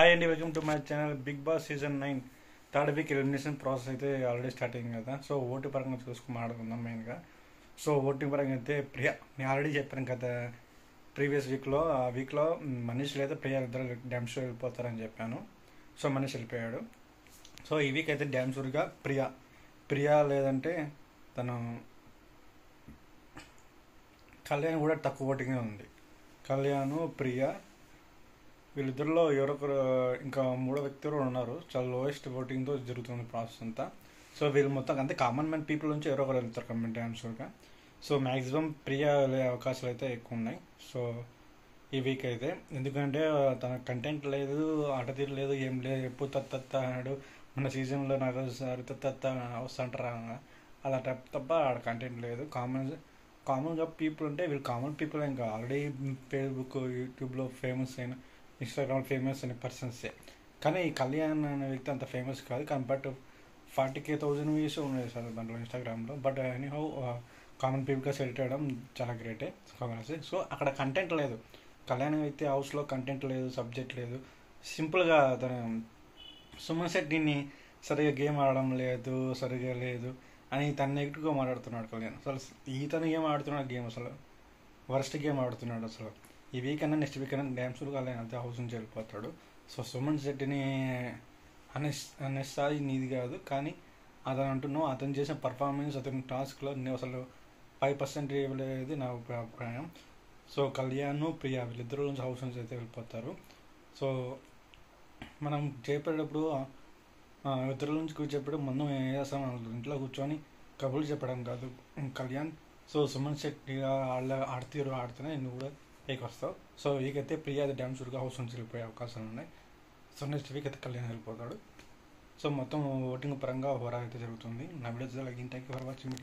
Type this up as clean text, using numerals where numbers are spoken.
Hi అండి, welcome to my channel. Bigg Boss season 9 third week elimination process అయితే already start అయింది కదా. So vote పరంగా చూసుకుని మాట్లాడుకుందాం మెయిన్గా. సో ఓటింగ్ పరంగా అయితే ప్రియా, నేను ఆల్రెడీ చెప్పాను కదా ప్రీవియస్ వీక్లో. ఆ వీక్లో మనీష్ లేదా ప్రియా ఇద్దరు డ్యామ్ షూర్ వెళ్ళిపోతారని చెప్పాను. సో మనీష్ వెళ్ళిపోయాడు. సో ఈ వీక్ అయితే డ్యామ్ షూర్గా ప్రియా లేదంటే తను కళ్యాణ్ కూడా తక్కువ ఓటింగే ఉంది. కళ్యాణ్, ప్రియా వీళ్ళిద్దరిలో ఎవరొకరు ఇంకా మూడో వ్యక్తి కూడా ఉన్నారు. చాలా లోయెస్ట్ ఓటింగ్తో జరుగుతుంది ప్రాసెస్ అంతా. సో వీళ్ళు మొత్తం అంతే కామన్ మ్యాన్ పీపుల్ నుంచి ఎవరో ఒకరు వెళ్తారు కమెంట్ ఆన్సర్గా. సో మ్యాక్సిమం ప్రియా వెళ్ళే అవకాశాలు అయితే ఎక్కువ ఉన్నాయి. సో ఈ వీక్ అయితే ఎందుకంటే తన కంటెంట్ లేదు, ఆట తీరు లేదు, ఏం లేదు. ఎప్పుడు తత్త అన్నాడు మన సీజన్లో నాకు తత్త వస్తుంటారా అలా తప్ప ఆడ కంటెంట్ లేదు. కామన్గా పీపుల్ అంటే వీళ్ళు కామన్ పీపుల్ ఇంకా ఆల్రెడీ ఫేస్బుక్, యూట్యూబ్లో ఫేమస్ అయిన, ఇన్స్టాగ్రామ్ ఫేమస్ అనే పర్సన్సే. కానీ ఈ కళ్యాణ్ అనే వ్యక్తి అంత ఫేమస్ కాదు. కానీ బట్ 40,000 వ్యూస్ ఉన్నాయి సార్ దాంట్లో ఇన్స్టాగ్రామ్లో. బట్ ఎనీహౌ కామన్ పీపుల్గా సెలెక్ట్ అవ్వడం చాలా గ్రేటే. సో అక్కడ కంటెంట్ లేదు. కళ్యాణ్ వ్యక్తి హౌస్లో కంటెంట్ లేదు, సబ్జెక్ట్ లేదు. సింపుల్గా తన సుమన్ శెట్టిని సరిగా గేమ్ ఆడడం లేదు, సరిగా లేదు అని తను నెగిటివ్గా మాట్లాడుతున్నాడు కళ్యాణ్. అసలు ఈతను గేమ్ ఆడుతున్నాడు, గేమ్ అసలు వర్స్ట్ గేమ్ ఆడుతున్నాడు. అసలు ఈ వీక్ అయినా నెక్స్ట్ వీక్ అయినా డ్యామ్స్ కళ్యాణ్ అంతే హౌస్ నుంచి వెళ్ళిపోతాడు. సో సుమన్ శెట్టిని అనేసారి నీది కాదు, కానీ అతను అంటున్నావు అతను చేసిన పర్ఫార్మెన్స్, అతని టాస్క్లో నేను అసలు 5% ఇవ్వలేదు నా అభిప్రాయం. సో కళ్యాణ్, ప్రియా వీళ్ళిద్దరు నుంచి హౌస్ నుంచి అయితే వెళ్ళిపోతారు. సో మనం చేపేటప్పుడు ఇద్దరు నుంచి కూర్చోప్పుడు మనం ఏం చేస్తాం, ఇంట్లో కూర్చొని కబుర్లు చెప్పడం కాదు కళ్యాణ్. సో సుమన్ శెట్టి ఆడితేనే నువ్వు కూడా పైకి వస్తావు. సో వీకైతే ప్రియా డ్యామ్ షూర్గా హౌస్ నుంచి వెళ్ళిపోయే అవకాశాలు ఉన్నాయి. సో నెక్స్ట్ వీక్ అయితే కళ్యాణ్ వెళ్ళిపోతాడు. సో మొత్తం ఓటింగ్ పరంగా హోరా అయితే జరుగుతుంది. నా video like thank you for watching.